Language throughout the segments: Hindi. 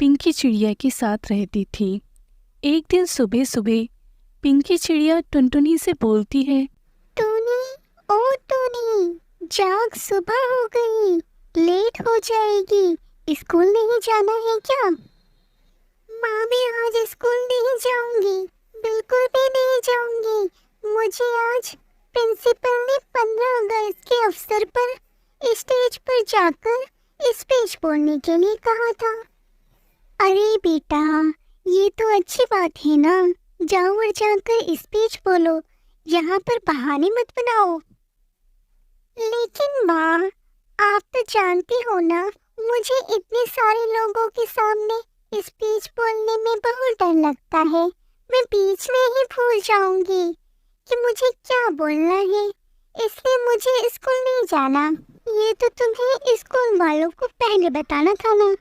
पिंकी चिड़िया के साथ रहती थी। एक दिन सुबह सुबह पिंकी चिड़िया टुनटुनी से बोलती है, टूनी, ओ टूनी, जाग, सुबह हो गई, लेट हो जाएगी, स्कूल नहीं जाना है क्या? माँ, मैं आज स्कूल नहीं जाऊंगी, बिल्कुल भी नहीं जाऊंगी। मुझे आज प्रिंसिपल ने 15 अगस्त के अवसर पर स्टेज पर जाकर स्पीच बोलने के लिए कहा था। अरे बेटा, ये तो अच्छी बात है ना, जाओ और जाकर स्पीच बोलो, यहाँ पर बहाने मत बनाओ। लेकिन माँ, आप तो जानती हो ना, मुझे इतने सारे लोगों के सामने स्पीच बोलने में बहुत डर लगता है। मैं बीच में ही भूल जाऊंगी कि मुझे क्या बोलना है, इसलिए मुझे स्कूल नहीं जाना। ये तो तुम्हें स्कूल वालों को पहले बताना था ना।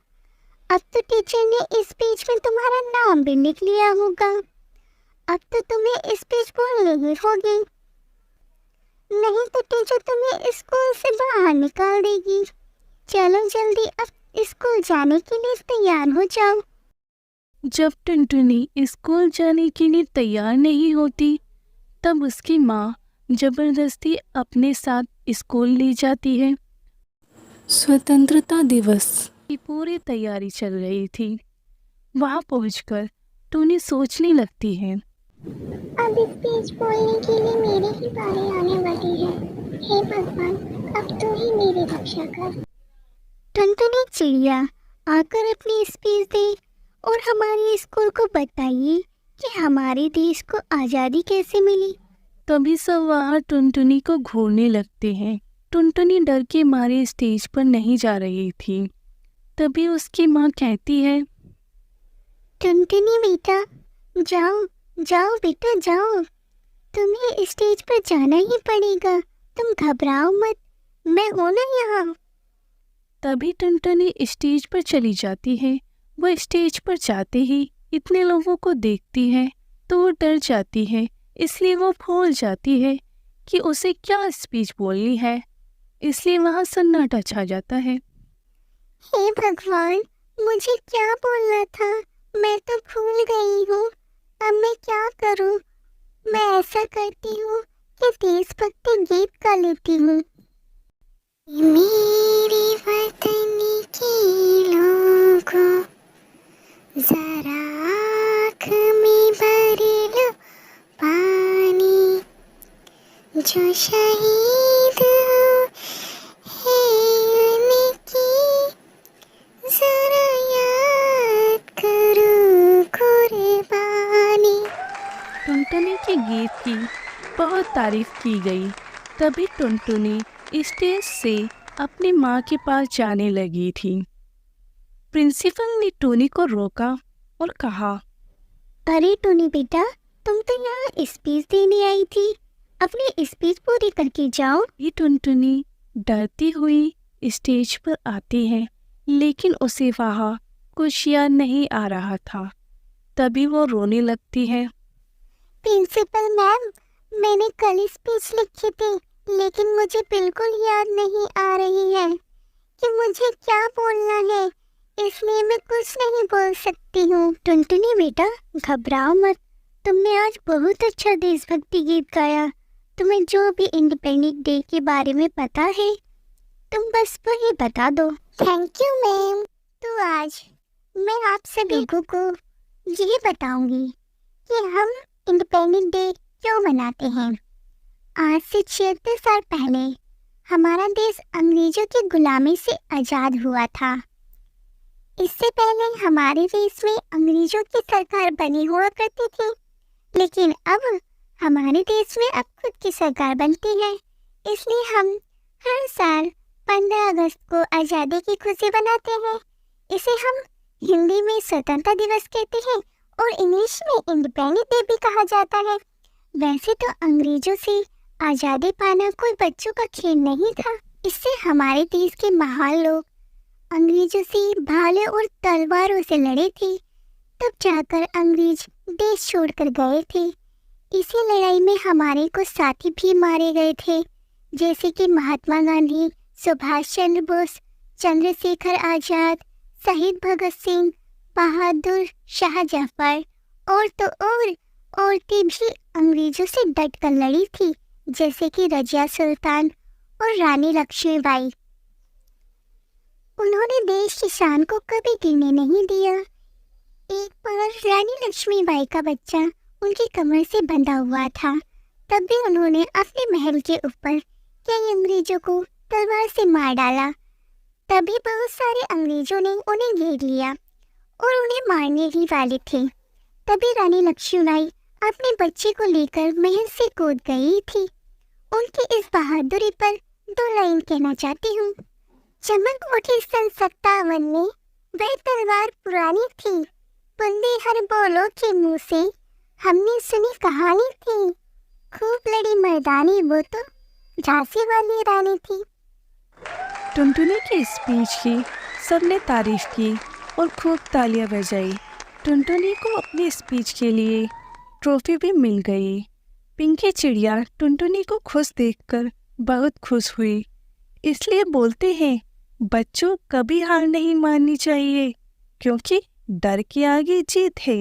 अब तो टीचर ने स्पीच में तुम्हारा नाम भी लिख लिया होगा। अब तो तुम्हें स्पीच बोलनी ही होगी, नहीं तो टीचर तुम्हें स्कूल से बाहर निकाल देगी। चलो जल्दी अब स्कूल जाने के लिए तैयार हो जाओ। जब टुनटुनी स्कूल जाने के लिए तैयार नहीं होती, तब उसकी माँ जबरदस्ती अपने साथ स्कूल ले जाती है। स्वतंत्रता दिवस की पूरी तैयारी चल रही थी। वहाँ पहुंचकर टूनी सोचने लगती है, अब स्पीच बोलने के लिए मेरी ही बारी आने वाली है। हे भगवान, अब तू ही मेरी रक्षा कर। टुनटुनी चिड़िया आकर अपनी स्पीच दे और हमारे स्कूल को बताइए कि हमारे देश को आज़ादी कैसे मिली। तभी सब वहाँ टुनटुनी को घूरने लगते हैं। टुनटुनी डर के मारे स्टेज पर नहीं जा रही थी। तभी उसकी माँ कहती है, टुनटुनी बेटा, जाओ जाओ बेटा जाओ, तुम्हें स्टेज पर जाना ही पड़ेगा, तुम घबराओ मत, मैं हूं ना यहाँ। तभी टुनटुनी स्टेज पर चली जाती है। वह स्टेज पर जाते ही इतने लोगों को देखती है तो वो डर जाती है, इसलिए वो भूल जाती है कि उसे क्या स्पीच बोलनी है। इसलिए वहाँ सन्नाटा छा जाता है। हे भगवान, मुझे क्या बोलना था, मैं तो भूल गई हूँ। अब मैं क्या करूँ? मैं ऐसा करती हूँ कि देशभक्ति गीत गा लेती हूँ। मेरे वतन के लोगों, जरा आँख में भर लो पानी, जो शहीद है उनकी जरा याद करो कुर्बानी। टुनटुनी के गीत की बहुत तारीफ की गई। तभी टुनटुनी स्टेज से अपनी माँ के पास जाने लगी थी। प्रिंसिपल ने टूनी को रोका और कहा, अरे टूनी बेटा, तुम तो यहाँ स्पीच देने आई थी, अपनी स्पीच पूरी करके जाओ। ये टुनटुनी डरती हुई स्टेज पर आती है, लेकिन उसे वहाँ कुछ याद नहीं आ रहा था। तभी वो रोने लगती है। प्रिंसिपल मैम, मैंने कल स्पीच लिखी थी, लेकिन मुझे बिल्कुल याद नहीं आ रही है कि मुझे क्या बोलना है, इसलिए मैं कुछ नहीं बोल सकती हूँ। टुनटुनी बेटा, घबराओ मत, तुमने आज बहुत अच्छा देशभक्ति गीत गाया। तुम्हें जो भी इंडिपेंडेंस डे के बारे में पता है, तुम बस वही बता दो। Thank you ma'am. तो आज मैं आप सभी को ये बताऊंगी कि हम इंडिपेंडेंस डे क्यों मनाते हैं। आज से 76 साल पहले हमारा देश अंग्रेजों की गुलामी से आज़ाद हुआ था। इससे पहले हमारे देश में अंग्रेजों की सरकार बनी हुआ करती थी, लेकिन अब हमारे देश में अब खुद की सरकार बनती है। इसलिए हम हर साल 15 अगस्त को आज़ादी की खुशी बनाते हैं। इसे हम हिंदी में स्वतंत्रता दिवस कहते हैं और इंग्लिश में इंडिपेंडेंस डे भी कहा जाता है। वैसे तो अंग्रेजों से आज़ादी पाना कोई बच्चों का खेल नहीं था। इससे हमारे देश के महान लोग अंग्रेजों से भाले और तलवारों से लड़े थे, तब जाकर अंग्रेज देश छोड़कर गए थे। इसी लड़ाई में हमारे कुछ साथी भी मारे गए थे, जैसे कि महात्मा गांधी, सुभाष चंद्र बोस, चंद्रशेखर आजाद, शहीद भगत सिंह, बहादुर शाह जफर और तो और औरतें भी अंग्रेजों से डट कर लड़ी थी, जैसे कि रजिया सुल्तान और रानी लक्ष्मीबाई। उन्होंने देश की शान को कभी गिरने नहीं दिया। एक बार रानी लक्ष्मीबाई का बच्चा उनकी कमर से बंधा हुआ था, तब भी उन्होंने अपने महल के ऊपर कई अंग्रेजों को तलवार से मार डाला। तभी बहुत सारे अंग्रेजों ने उन्हें घेर लिया और उन्हें मारने ही वाले थे। तभी रानी लक्ष्मीबाई अपने बच्चे को लेकर महल से कूद गई थी। उनकी इस बहादुरी पर 2 लाइन कहना चाहती हूँ। चमक उठी सन 57 में, वह तलवार पुरानी थी, बंदे हर बोलो के मुंह से, हमने सुनी कहानी थी, खूब लड़ी मर्दानी, वो तो झांसी वाली रानी थी। टुनटुनी की स्पीच की सबने तारीफ की और खूब तालियां बजाई। टुनटुनी को अपनी स्पीच के लिए ट्रॉफी भी मिल गई। पिंकी चिड़िया टुनटुनी को खुश देखकर बहुत खुश हुई। इसलिए बोलते हैं, बच्चों कभी हार नहीं माननी चाहिए, क्योंकि डर के आगे जीत है।